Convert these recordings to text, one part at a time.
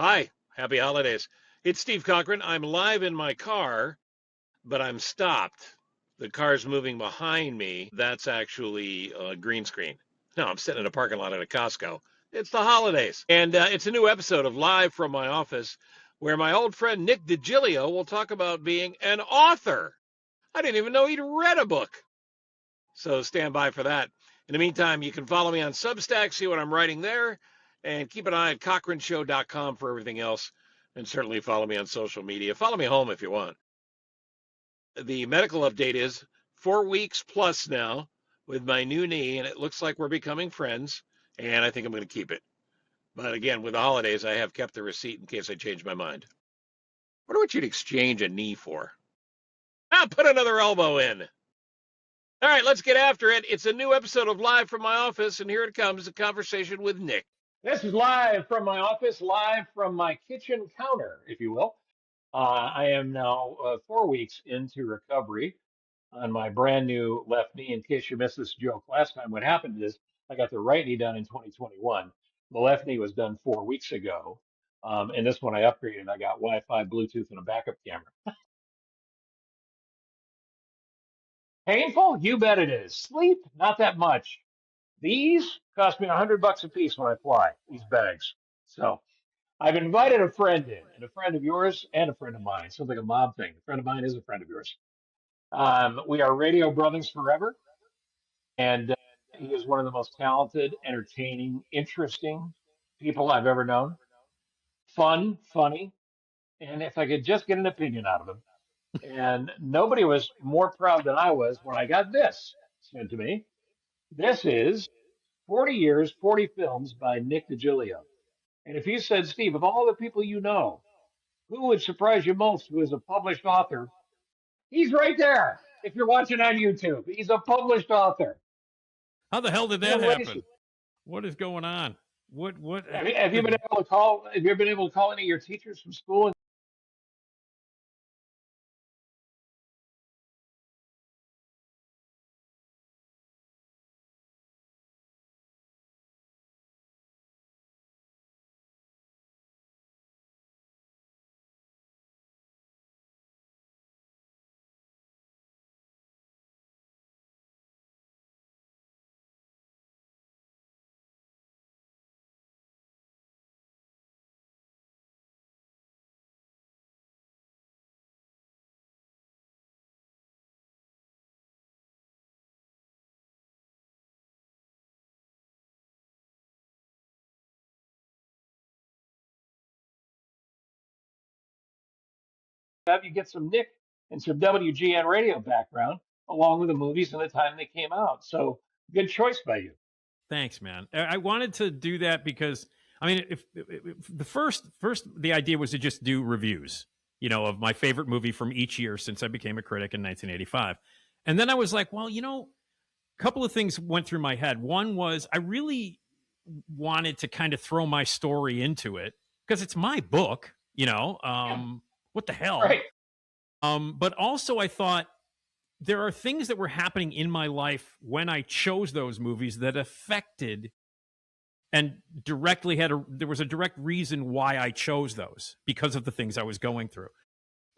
Hi. Happy holidays. It's Steve Cochran. I'm live in my car, but I'm stopped. The car's moving behind me. That's actually a green screen. No, I'm sitting in a parking lot at a Costco. It's the holidays. And it's a new episode of Live from my office where my old friend Nick Digilio will talk about being an author. I didn't even know he'd read a book. So stand by for that. In the meantime, you can follow me on Substack, see what I'm writing there, and keep an eye at cochranshow.com for everything else. And certainly follow me on social media. Follow me home if you want. The medical update is 4 weeks plus now with my new knee, and it looks like we're becoming friends, and I think I'm going to keep it. But again, with the holidays, I have kept the receipt in case I change my mind. Wonder what you'd exchange a knee for. I'll put another elbow in. All right, let's get after it. It's a new episode of Live from my office, and here it comes, a conversation with Nick. This is live from my office, live from my kitchen counter, if you will. I am now 4 weeks into recovery on my brand new left knee. In case you missed this joke last time, what happened is I got the right knee done in 2021. The left knee was done 4 weeks ago. And this one I upgraded. I got Wi-Fi, Bluetooth, and a backup camera. Painful? You bet it is. Sleep? Not that much. These cost me $100 a piece when I fly, these bags. So I've invited a friend in, and a friend of yours and a friend of mine. Sounds like a mob thing. A friend of mine is a friend of yours. We are radio brothers forever, and he is one of the most talented, entertaining, interesting people I've ever known. Fun, funny, and if I could just get an opinion out of him. And nobody was more proud than I was when I got this sent to me. This is 40 years, 40 films by Nick Digilio. And if you said, Steve, of all the people you know, who would surprise you most who is a published author? He's right there. If you're watching on YouTube, he's a published author. How the hell did that happen? What is going on? What? Have you been able to call? Have you been able to call any of your teachers from school? Have you get some Nick and some WGN Radio background along with the movies and the time they came out? So good choice by you. Thanks, man. I wanted to do that because I mean, if the first the idea was to just do reviews, of my favorite movie from each year since I became a critic in 1985, and then I was like, well, a couple of things went through my head. One was I really wanted to kind of throw my story into it because it's my book, what the hell? Right. But also I thought there are things that were happening in my life when I chose those movies that affected and directly there was a direct reason why I chose those because of the things I was going through.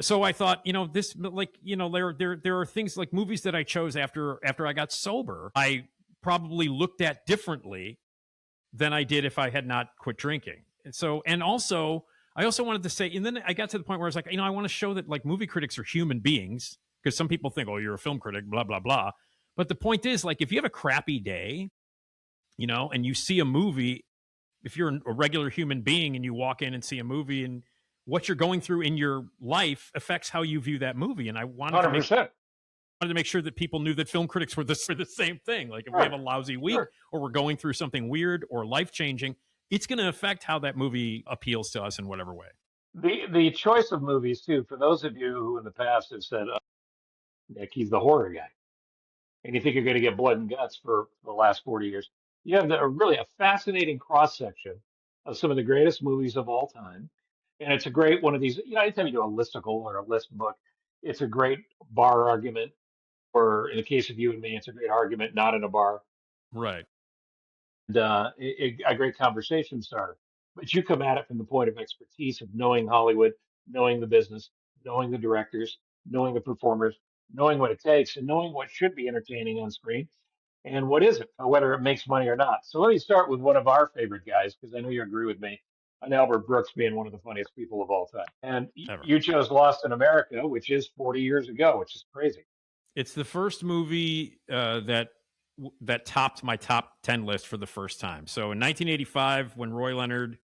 So I thought, there are things like movies that I chose after I got sober. I probably looked at differently than I did if I had not quit drinking. And also I also wanted to say, and then I got to the point where I was like, I want to show that like movie critics are human beings, because some people think, oh, you're a film critic, blah, blah, blah. But the point is, like, if you have a crappy day, and you see a movie, if you're a regular human being and you walk in and see a movie and what you're going through in your life affects how you view that movie. And I wanted to make sure that people knew that film critics were the same thing. Like if we have a lousy week or we're going through something weird or life-changing, it's going to affect how that movie appeals to us in whatever way. The choice of movies, too, for those of you who in the past have said, Nick, he's the horror guy, and you think you're going to get blood and guts for the last 40 years, you have really a fascinating cross-section of some of the greatest movies of all time. And it's a great one of these, anytime you do a listicle or a list book, it's a great bar argument, or in the case of you and me, it's a great argument not in a bar. Right. And a great conversation starter. but you come at it from the point of expertise of knowing Hollywood, knowing the business, knowing the directors, knowing the performers, knowing what it takes, and knowing what should be entertaining on screen and what isn't, or whether it makes money or not. So let me start with one of our favorite guys, because I know you agree with me on Albert Brooks being one of the funniest people of all time. And Ever. you chose Lost in America, which is 40 years ago, which is crazy. It's the first movie that topped my top 10 list for the first time. So in 1985, when Roy Leonard,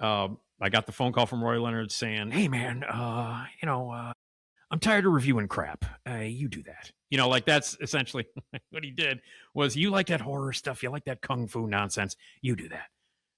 I got the phone call from Roy Leonard saying, "Hey man, I'm tired of reviewing crap. You do that." Like that's essentially what he did. Was, you like that horror stuff, you like that kung fu nonsense, you do that.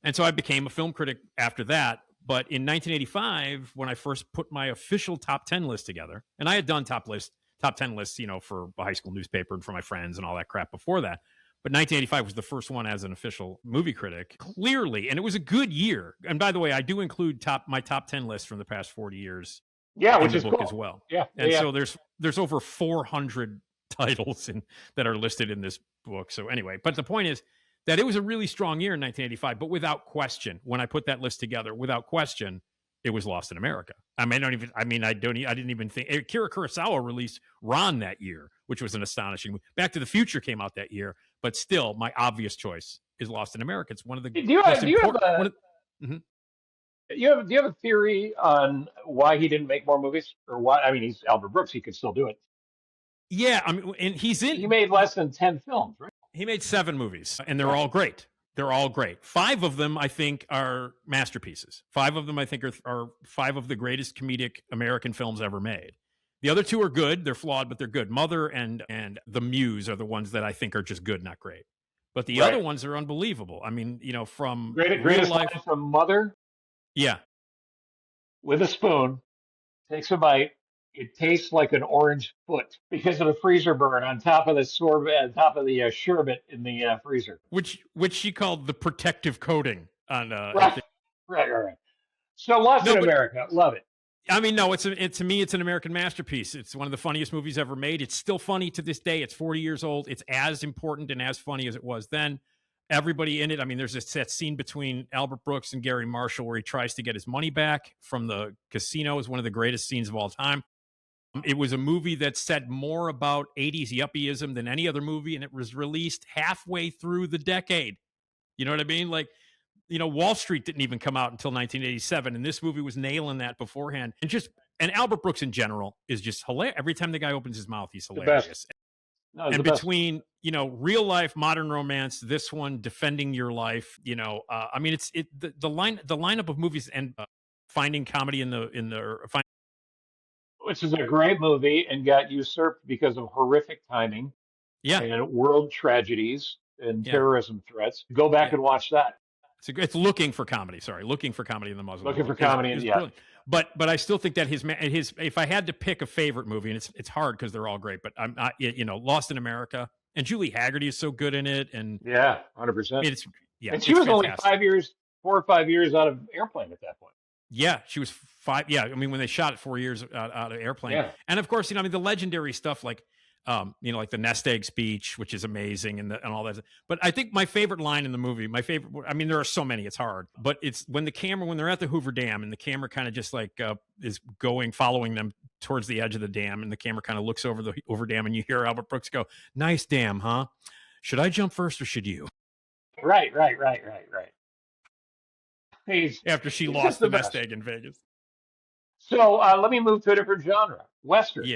And so I became a film critic after that. But in 1985, when I first put my official top 10 list together, and I had done top 10 lists, for a high school newspaper and for my friends and all that crap before that. But 1985 was the first one as an official movie critic, clearly, and it was a good year. And by the way, I do include my top 10 list from the past 40 years, which in the is book cool as well. Yeah, and yeah. So there's over 400 titles that are listed in this book. So anyway, but the point is that it was a really strong year in 1985. But without question, when I put that list together, without question, it was Lost in America. I didn't even think Akira Kurosawa released Ron that year, which was an astonishing movie. Back to the Future came out that year, but still, my obvious choice is Lost in America. It's one of the most important. Do you have a theory on why he didn't make more movies, or why? I mean, he's Albert Brooks; he could still do it. Yeah, and he made less than 10 films, right? He made 7 movies, and they're all great. They're all great. 5 of them, I think, are masterpieces. 5 of them, I think, are 5 of the greatest comedic American films ever made. The other 2 are good. They're flawed, but they're good. Mother and The Muse are the ones that I think are just good, not great. But the other ones are unbelievable. I mean, from greatest line from Mother. Yeah. With a spoon, takes a bite. It tastes like an orange foot because of the freezer burn on top of the sorbet, on top of the sherbet in the freezer. Which she called the protective coating on. Right. So Lost in America, love it. I mean, no, to me, it's an American masterpiece. It's one of the funniest movies ever made. It's still funny to this day. It's 40 years old. It's as important and as funny as it was then. Everybody in it. I mean, there's that scene between Albert Brooks and Gary Marshall where he tries to get his money back from the casino. Is one of the greatest scenes of all time. It was a movie that said more about 80s yuppieism than any other movie, and it was released halfway through the decade. You know what I mean? Like, Wall Street didn't even come out until 1987, and this movie was nailing that beforehand. And Albert Brooks in general is just hilarious. Every time the guy opens his mouth, he's hilarious. And between real life, modern romance, this one, Defending Your Life, I mean, the lineup of movies and finding comedy which is a great movie and got usurped because of horrific timing, and world tragedies and terrorism threats. Go back and watch that. It's Looking for Comedy. Sorry, Looking for Comedy in the Muslim. Looking for Comedy, brilliant. But I still think that his if I had to pick a favorite movie, and it's hard because they're all great, but I'm not, Lost in America, and Julie Haggerty is so good in it, and 100%. And she was fantastic. Only 4 or 5 years out of Airplane at that point. Yeah, she was 5. Yeah, I mean, when they shot it 4 years out of Airplane, and of course, the legendary stuff like like the nest egg speech, which is amazing, and all that. But I think my favorite line in the movie, there are so many, it's hard, but it's when they're at the Hoover Dam and the camera kind of just like is following them towards the edge of the dam, and the camera kind of looks over the Hoover Dam, and you hear Albert Brooks go, "Nice dam, huh? Should I jump first or should you?" Right. After she lost the nest egg in Vegas. So let me move to a different genre, Westerns.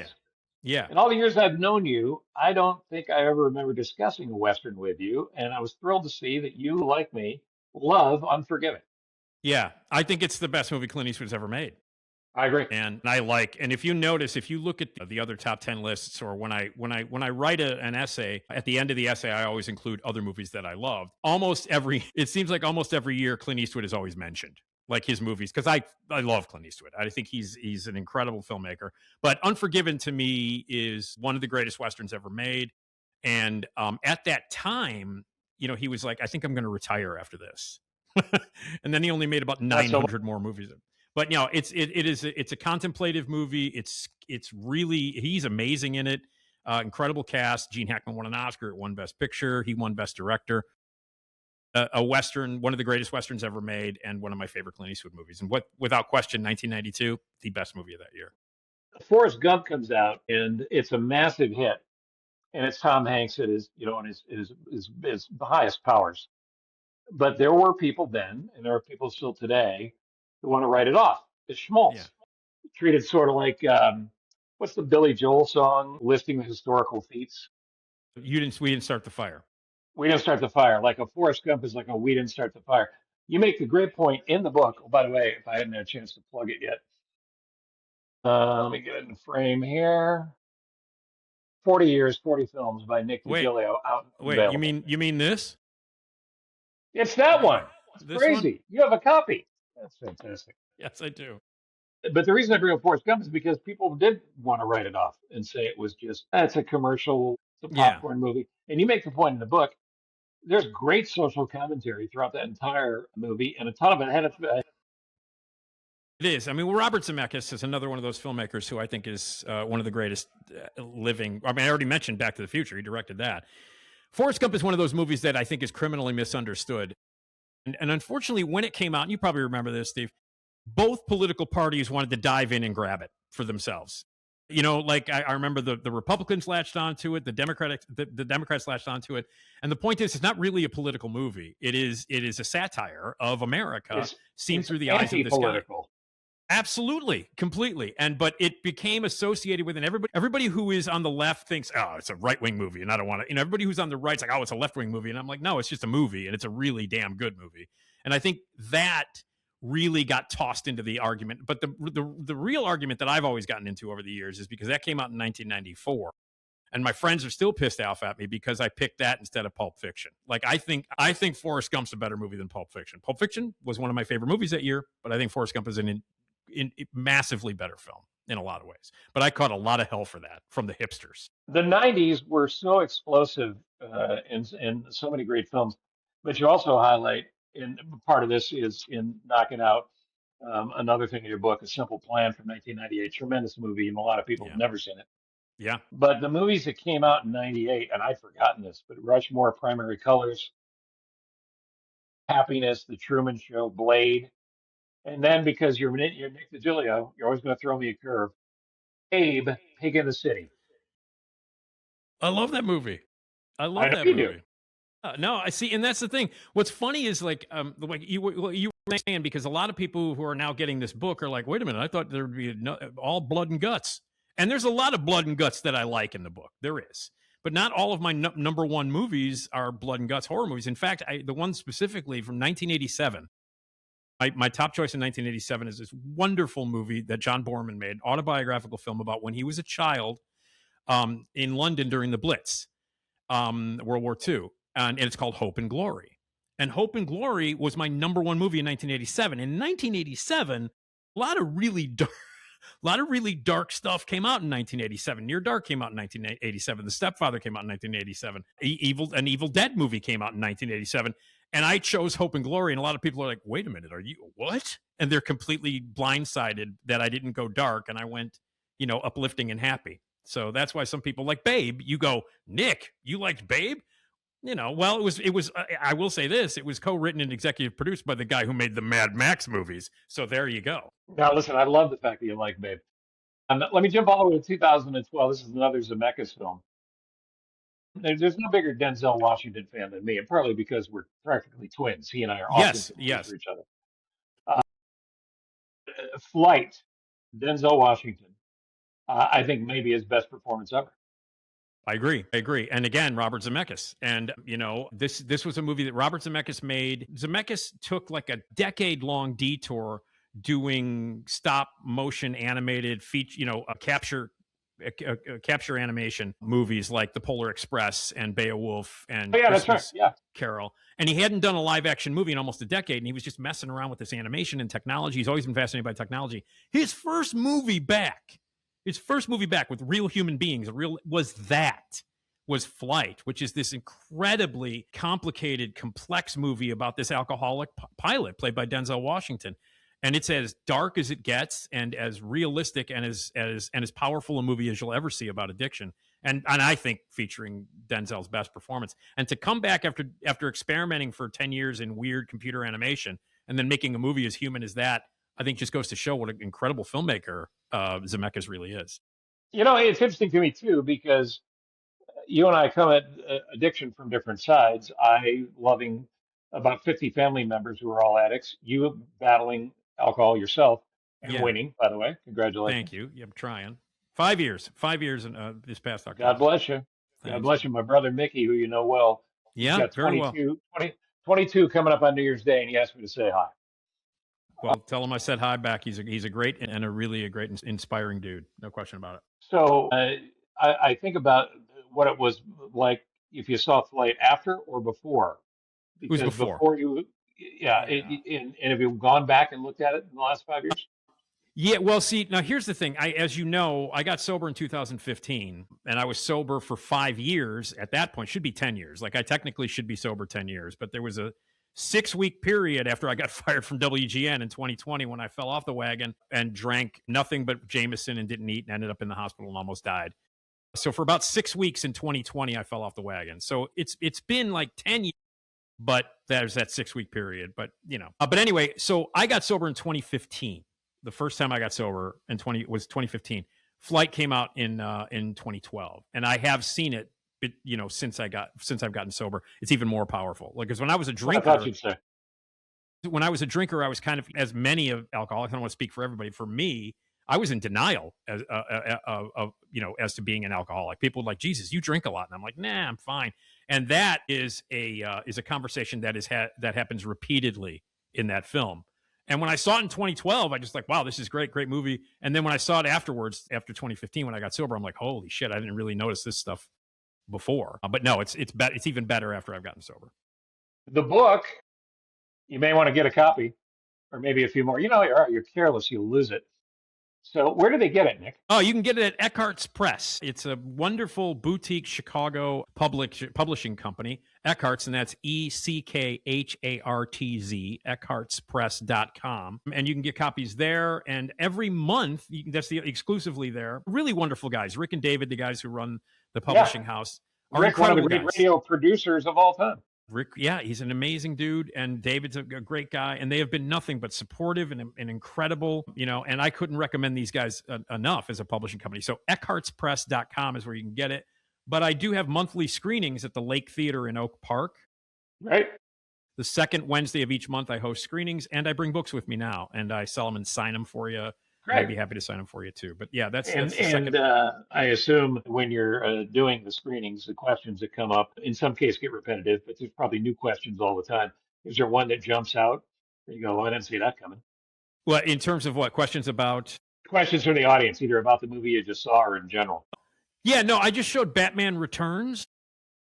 Yeah. In all the years I've known you, I don't think I ever remember discussing a Western with you, and I was thrilled to see that you, like me, love Unforgiven. Yeah, I think it's the best movie Clint Eastwood's ever made. I agree. And if you notice, if you look at the other top 10 lists, or when I write an essay, at the end of the essay, I always include other movies that I loved. It seems like almost every year, Clint Eastwood is always mentioned, like his movies, because I love Clint Eastwood. I think he's an incredible filmmaker. But Unforgiven to me is one of the greatest Westerns ever made. And at that time, he was like, I think I'm going to retire after this. And then he only made about 900 more movies. But it's a contemplative movie. It's really, he's amazing in it. Incredible cast. Gene Hackman won an Oscar. It won Best Picture. He won Best Director. a Western, one of the greatest Westerns ever made, and one of my favorite Clint Eastwood movies. And without question, 1992, the best movie of that year. Forrest Gump comes out, and it's a massive hit, and it's Tom Hanks at his, in his highest powers. But there were people then, and there are people still today, who want to write it off. It's schmaltz. Yeah. Treated sort of like, what's the Billy Joel song listing the historical feats? We didn't start the fire. We didn't start the fire. Like a Forrest Gump is like a we didn't start the fire. You make the great point in the book. Oh, by the way, if I hadn't had a chance to plug it yet, let me get it in frame here. 40 years, 40 films by Nick Digilio out and Wait, available. you mean this? It's that one. It's This crazy. one? You have a copy. That's fantastic. Yes, I do. But the reason I bring up Forrest Gump is because people did want to write it off and say it was just, it's a commercial, it's a popcorn movie. And you make the point in the book, there's great social commentary throughout that entire movie, and a ton of it had It is. I mean, Robert Zemeckis is another one of those filmmakers who I think is one of the greatest living. I mean, I already mentioned Back to the Future. He directed that. Forrest Gump is one of those movies that I think is criminally misunderstood. And unfortunately, when it came out, and you probably remember this, Steve, both political parties wanted to dive in and grab it for themselves. Like I remember the Republicans latched onto it, the Democrats latched onto it, and the point is, it's not really a political movie. It is a satire of America seen through the eyes of this guy. Absolutely, completely, but it became associated with, and everybody who is on the left thinks, oh, it's a right-wing movie, and I don't want to. Everybody who's on the right's like, oh, it's a left-wing movie, and I'm like, no, it's just a movie, and it's a really damn good movie. And I think that really got tossed into the argument. But the real argument that I've always gotten into over the years is because that came out in 1994. And my friends are still pissed off at me because I picked that instead of Pulp Fiction. Like, I think Forrest Gump's a better movie than Pulp Fiction. Pulp Fiction was one of my favorite movies that year, but I think Forrest Gump is an massively better film in a lot of ways. But I caught a lot of hell for that from the hipsters. The 90s were so explosive in so many great films, but you also highlight, and part of this is in knocking out another thing in your book, A Simple Plan from 1998, tremendous movie, and a lot of people have never seen it. Yeah. But the movies that came out in 98, and I'd forgotten this, but Rushmore, Primary Colors, Happiness, The Truman Show, Blade, and then because you're Nick Digilio, you're always going to throw me a curve. Abe, Pig in the City. I love that movie. I love that movie. No, I see, and that's the thing. What's funny is like you were saying, because a lot of people who are now getting this book are like, wait a minute, I thought there would be all blood and guts, and there's a lot of blood and guts that I like in the book. There is, but not all of my number one movies are blood and guts horror movies. In fact, the one specifically from 1987. My top choice in 1987 is this wonderful movie that John Borman made, autobiographical film about when he was a child in London during the Blitz, World War II. And it's called Hope and Glory. And Hope and Glory was my number one movie in 1987. In 1987, a lot of really dark stuff came out in 1987. Near Dark came out in 1987. The Stepfather came out in 1987. An Evil Dead movie came out in 1987. And I chose Hope and Glory, and a lot of people are like, wait a minute, are you what? And they're completely blindsided that I didn't go dark, and I went, uplifting and happy. So that's why some people like Babe. You go, Nick, you liked Babe? Well, it was. I will say this: it was co-written and executive produced by the guy who made the Mad Max movies. So there you go. Now, listen, I love the fact that you like Babe. Let me jump all the way to 2012. This is another Zemeckis film. There's no bigger Denzel Washington fan than me, and partly because we're practically twins. He and I are often for each other. Flight, Denzel Washington. I think maybe his best performance ever. I agree. And again, Robert Zemeckis. And, this was a movie that Robert Zemeckis made. Zemeckis took like a decade-long detour doing stop motion animated feature, capture animation movies like The Polar Express and Beowulf and Christmas Carol. And he hadn't done a live action movie in almost a decade, and he was just messing around with this animation and technology. He's always been fascinated by technology. His first movie back with real human beings, was Flight, which is this incredibly complicated, complex movie about this alcoholic pilot played by Denzel Washington. And it's as dark as it gets and as realistic and as powerful a movie as you'll ever see about addiction. and I think featuring Denzel's best performance. And to come back after experimenting for 10 years in weird computer animation and then making a movie as human as that, I think just goes to show what an incredible filmmaker Zemeckis really is. It's interesting to me too because you and I come at addiction from different sides. I loving about 50 family members who are all addicts. You battling alcohol yourself and Yeah. winning, by the way. Thank Congratulations. you. Yeah, I'm trying. 5 years in this past God October. bless you. God Thanks, bless man. you. My brother Mickey, who you know well, he's Yeah, got very well. 22 coming up on New Year's Day, and he asked me to say hi. Well, tell him I said hi back. He's a great and a really a great inspiring dude. No question about it. So I think about what it was like if you saw Flight after or before, It was because before. before you, yeah, Yeah. and have you gone back and looked at it in the last 5 years? Yeah, well, see, now here's the thing. As you know, I got sober in 2015, and I was sober for 5 years. At that point, should be 10 years. Like I technically should be sober 10 years, but there was a 6-week period after I got fired from WGN in 2020 when I fell off the wagon and drank nothing but Jameson and didn't eat and ended up in the hospital and almost died. So for about 6 weeks in 2020, I fell off the wagon. So it's been like 10 years, but there's that 6-week period. But but anyway, so I got sober in 2015. The first time I got sober was 2015. Flight came out in 2012, and I have seen it. Since I've gotten sober, it's even more powerful. Like, because when I was a That's what I thought drinker, you'd say. I was kind of, as many of alcoholics. I don't want to speak for everybody. For me, I was in denial as to being an alcoholic. People were like, Jesus, you drink a lot, and I'm like, nah, I'm fine. And that is a conversation that happens repeatedly in that film. And when I saw it in 2012, I just like, wow, this is great movie. And then when I saw it afterwards, after 2015, when I got sober, I'm like, holy shit, I didn't really notice this stuff before. But no, it's even better after I've gotten sober. The book, you may want to get a copy, or maybe a few more. You're careless, you'll lose it. So where do they get it, Nick? Oh, you can get it at Eckhart's Press. It's a wonderful boutique Chicago publishing company, Eckhart's, and that's ECKHARTZ, Eckhart'sPress.com. And you can get copies there. And every month, exclusively there. Really wonderful guys. Rick and David, the guys who run the publishing house, are Rick, one of the incredible great guys. radio producers of all time. Rick, yeah, he's an amazing dude, and David's a great guy, and they have been nothing but supportive and incredible, and I couldn't recommend these guys enough as a publishing company. So Eckhart'sPress.com is where you can get it. But I do have monthly screenings at the Lake Theater in Oak Park. Right. The second Wednesday of each month, I host screenings, and I bring books with me now, and I sell them and sign them for you. I'd be happy to sign them for you too. But yeah, that's the second. I assume when you're doing the screenings, the questions that come up in some case get repetitive, but there's probably new questions all the time. Is there one that jumps out? You go, well, I didn't see that coming. Well, in terms of what questions about? Questions from the audience, either about the movie you just saw or in general. Yeah, no, I just showed Batman Returns.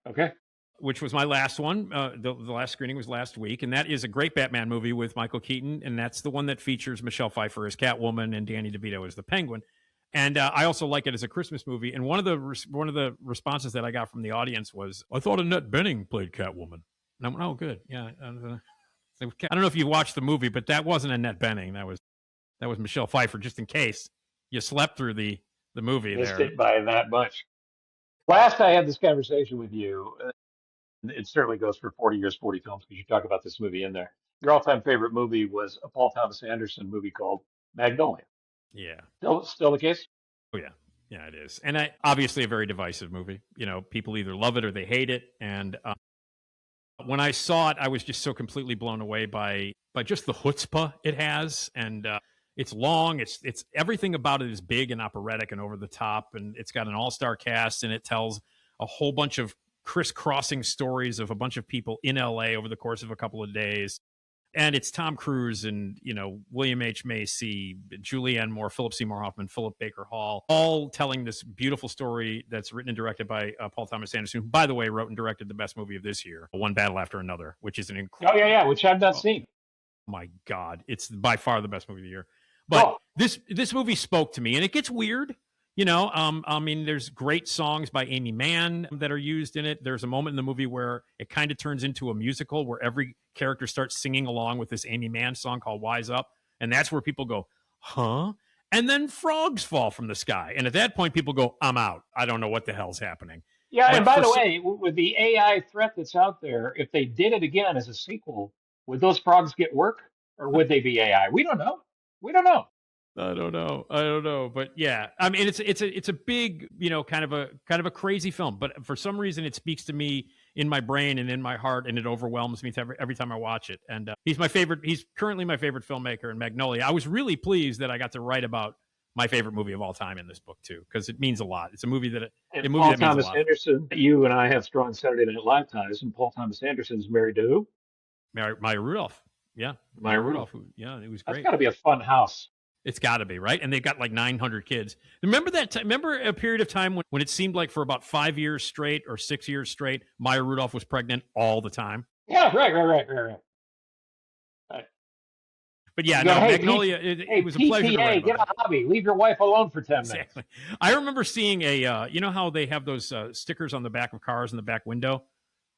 Okay. Which was my last one. The last screening was last week, and that is a great Batman movie with Michael Keaton, and that's the one that features Michelle Pfeiffer as Catwoman and Danny DeVito as the Penguin. And I also like it as a Christmas movie. And one of the responses that I got from the audience was, "I thought Annette Bening played Catwoman." And I went, "Oh, good, yeah." I don't know if you watched the movie, but that wasn't Annette Bening. That was Michelle Pfeiffer. Just in case you slept through the movie, Missed there. it by that much. Last I had this conversation with you, it certainly goes for 40 years, 40 films, because you talk about this movie in there. Your all-time favorite movie was a Paul Thomas Anderson movie called Magnolia. Yeah. Still the case? Oh, yeah. Yeah, it is. And obviously a very divisive movie. People either love it or they hate it. And when I saw it, I was just so completely blown away by just the chutzpah it has. And it's long. It's everything about it is big and operatic and over the top. And it's got an all-star cast, and it tells a whole bunch of crisscrossing stories of a bunch of people in LA over the course of a couple of days. And it's Tom Cruise and, William H. Macy, Julianne Moore, Philip Seymour Hoffman, Philip Baker Hall, all telling this beautiful story that's written and directed by Paul Thomas Anderson, who, by the way, wrote and directed the best movie of this year, One Battle After Another, which is an incredible... Oh, yeah, which I've not seen. Oh, my God. It's by far the best movie of the year. But this movie spoke to me, and it gets weird. There's great songs by Amy Mann that are used in it. There's a moment in the movie where it kind of turns into a musical where every character starts singing along with this Amy Mann song called Wise Up. And that's where people go, huh? and then frogs fall from the sky. And at that point, people go, I'm out. I don't know what the hell's happening. Yeah, and But by the way, with the AI threat that's out there, if they did it again as a sequel, would those frogs get work or would they be AI? We don't know. We don't know. I don't know. But yeah, I mean, it's a big, kind of a crazy film. But for some reason, it speaks to me in my brain and in my heart, and it overwhelms me every time I watch it. And he's my favorite. He's currently my favorite filmmaker in Magnolia. I was really pleased that I got to write about my favorite movie of all time in this book too, because it means a lot. It's a movie that And a movie Paul that means a Thomas lot. Anderson, you and I have strong Saturday Night Live ties, and Paul Thomas Anderson's married to who? Maya Rudolph. Yeah, Maya Rudolph. Yeah, it was That's great. got to be a fun house. It's got to be, right? And they've got like 900 kids. Remember that? Remember a period of time when it seemed like for about 5 years straight or 6 years straight, Maya Rudolph was pregnant all the time. Yeah, right. But yeah, You go, no, hey, Magnolia. It was a pleasure to write about. Get a hobby. Leave your wife alone for 10 Exactly. minutes. I remember seeing a. You know how they have those stickers on the back of cars in the back window,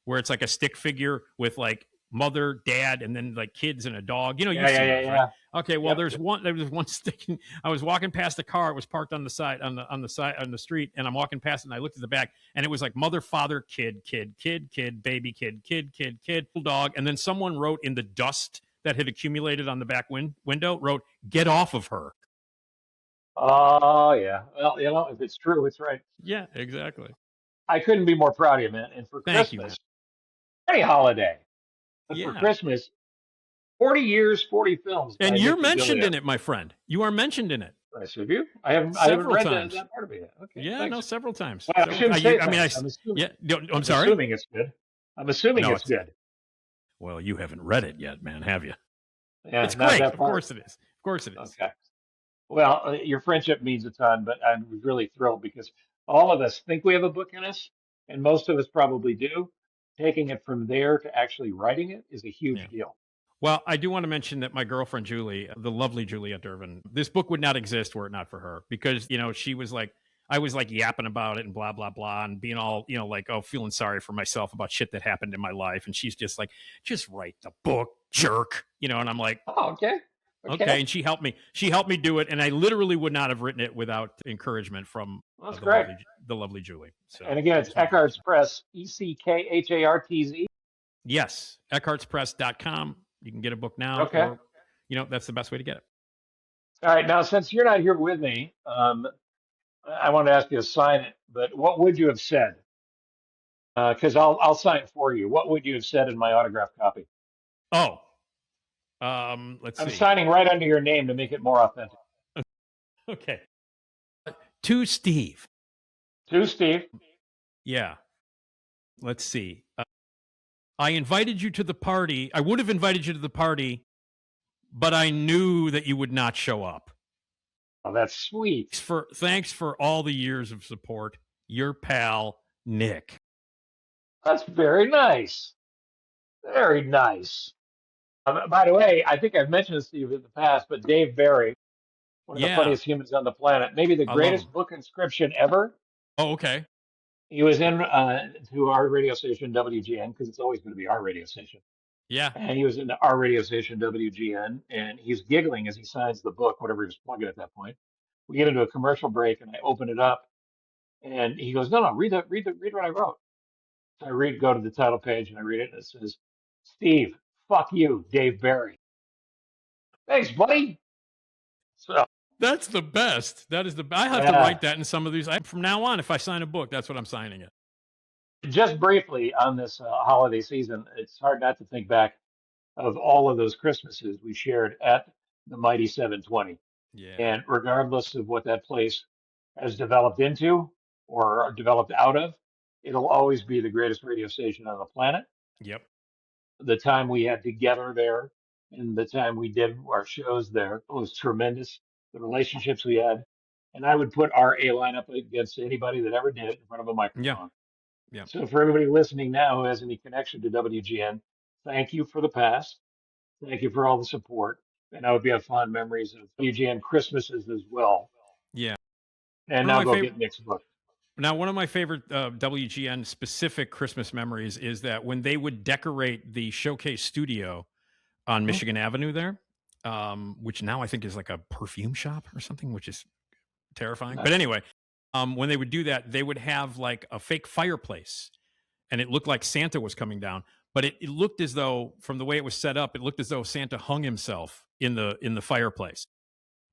where it's like a stick figure with like mother, dad, and then like kids and a dog. You've seen those, right? Okay, well, there was one sticking. I was walking past a car. It was parked on the side on the street, and I'm walking past it, and I looked at the back, and it was like mother, father, kid, baby, kid, dog, and then someone wrote in the dust that had accumulated on the back window, wrote, "Get off of her." Oh yeah. Well, if it's true, it's right. Yeah, exactly. I couldn't be more proud of you, man. And for Christmas, any holiday, but for Christmas, 40 years, 40 films. And you're mentioned in it, my friend. You are mentioned in it. Nice of you. I haven't read that part of it yet. Okay. Yeah, thanks. no, several times. Well, I shouldn't say I'm assuming. Yeah, I'm sorry. I'm assuming it's good. I'm assuming it's good. Well, you haven't read it yet, man, have you? Yeah, it's great. Of course it is. Of course it is. Okay. Well, your friendship means a ton, but I'm really thrilled because all of us think we have a book in us, and most of us probably do. Taking it from there to actually writing it is a huge deal. Well, I do want to mention that my girlfriend, Julie, the lovely Juliette Dervin, this book would not exist were it not for her because, she was like, I was like yapping about it and blah, blah, blah, and being all, like, feeling sorry for myself about shit that happened in my life. And she's just like, just write the book, jerk. And I'm like, oh, okay. Okay. And she helped me. She helped me do it. And I literally would not have written it without encouragement from the lovely Julie. So, and again, it's Eckhartz Press, ECKHARTZ. Yes. EckhartzPress.com. You can get a book now. Okay. Or, that's the best way to get it. All right. Now, since you're not here with me, I want to ask you to sign it, but what would you have said? Because I'll sign it for you. What would you have said in my autograph copy? Oh, let's see. I'm signing right under your name to make it more authentic. Okay. To Steve. To Steve. Yeah. Let's see. I invited you to the party. I would have invited you to the party, but I knew that you would not show up. Oh, that's sweet. Thanks for all the years of support. Your pal, Nick. That's very nice. Very nice. By the way, I think I've mentioned this to you in the past, but Dave Barry, one of the funniest humans on the planet, maybe the greatest book inscription ever. Oh, okay. He was in to our radio station, WGN, because it's always going to be our radio station. Yeah. And he was in our radio station, WGN, and he's giggling as he signs the book, whatever he was plugging at that point. We get into a commercial break, and I open it up, and he goes, "No, read what I wrote." So I go to the title page, and I read it, and it says, "Steve, fuck you, Dave Barry." Thanks, buddy. So that's the best. That is I have to write that in some of these. From now on, if I sign a book, that's what I'm signing it. Just briefly on this holiday season, it's hard not to think back of all of those Christmases we shared at the Mighty 720. Yeah. And regardless of what that place has developed into or developed out of, it'll always be the greatest radio station on the planet. Yep. The time we had together there and the time we did our shows there was tremendous. The relationships we had. And I would put our A line up against anybody that ever did it in front of a microphone. Yeah. So for everybody listening now who has any connection to WGN, thank you for the past. Thank you for all the support. And I hope you have fond memories of WGN Christmases as well. Yeah. And now go get Nick's book. Now, one of my favorite WGN specific Christmas memories is that when they would decorate the showcase studio on Michigan Avenue there, which now I think is like a perfume shop or something, which is terrifying. Nice. But anyway, when they would do that, they would have like a fake fireplace, and it looked like Santa was coming down. But it looked as though, from the way it was set up, it looked as though Santa hung himself in the fireplace.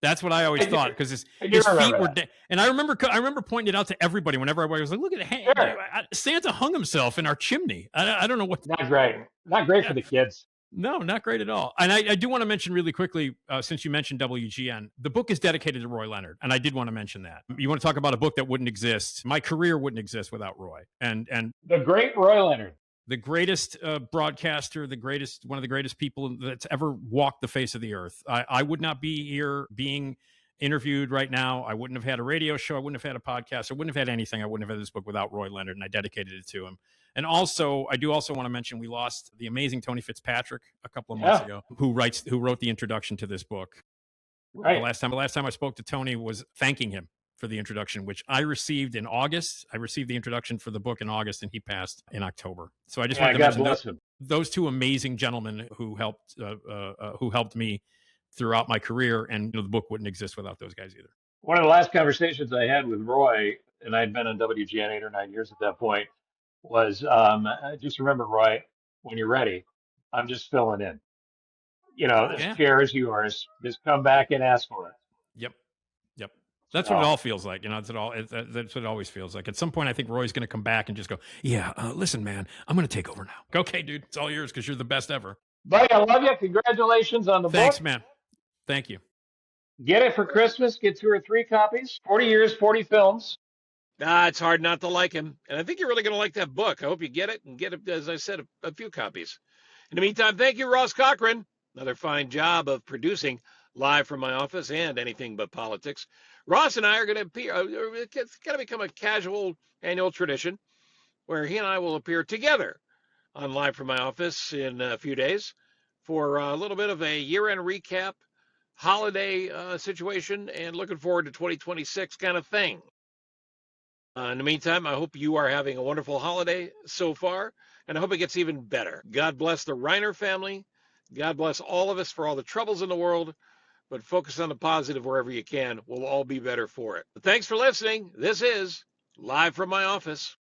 That's what I always thought, because his feet were dead. And I remember pointing it out to everybody whenever everybody was like, "Look at Santa hung himself in our chimney." I don't know what. Not great for the kids. No, not great at all. And I do want to mention really quickly, since you mentioned WGN, the book is dedicated to Roy Leonard, and I did want to mention that. You want to talk about a book that wouldn't exist? My career wouldn't exist without Roy, and the great Roy Leonard, the greatest broadcaster, one of the greatest people that's ever walked the face of the earth. I would not be here being interviewed right now. I wouldn't have had a radio show. I wouldn't have had a podcast. I wouldn't have had anything. I wouldn't have had this book without Roy Leonard, and I dedicated it to him. And also, I do also want to mention we lost the amazing Tony Fitzpatrick a couple of months ago, who wrote the introduction to this book. Right. The last time I spoke to Tony was thanking him for the introduction, which I received in August. I received the introduction for the book in August, and he passed in October. So I just wanted to mention those two amazing gentlemen who helped me throughout my career, and the book wouldn't exist without those guys either. One of the last conversations I had with Roy, and I'd been on WGN 8 or 9 years at that point, was just remember, Roy, when you're ready, I'm just filling in. This chair is yours. Just come back and ask for it. Yep. That's what it all feels like. That's what it always feels like. At some point, I think Roy's going to come back and just go, listen, man, I'm going to take over now. Okay, dude, it's all yours because you're the best ever. Buddy, I love you. Congratulations on the book. Thanks, man. Thank you. Get it for Christmas. Get 2 or 3 copies. 40 years, 40 films. It's hard not to like him. And I think you're really going to like that book. I hope you get it and get it, as I said, a few copies. In the meantime, thank you, Ross Cochran. Another fine job of producing Live from My Office and Anything But Politics. Ross and I are going to appear. It's going to become a casual annual tradition where he and I will appear together on Live from My Office in a few days for a little bit of a year-end recap, holiday situation, and looking forward to 2026 kind of thing. In the meantime, I hope you are having a wonderful holiday so far, and I hope it gets even better. God bless the Reiner family. God bless all of us for all the troubles in the world, but focus on the positive wherever you can. We'll all be better for it. But thanks for listening. This is Live from My Office.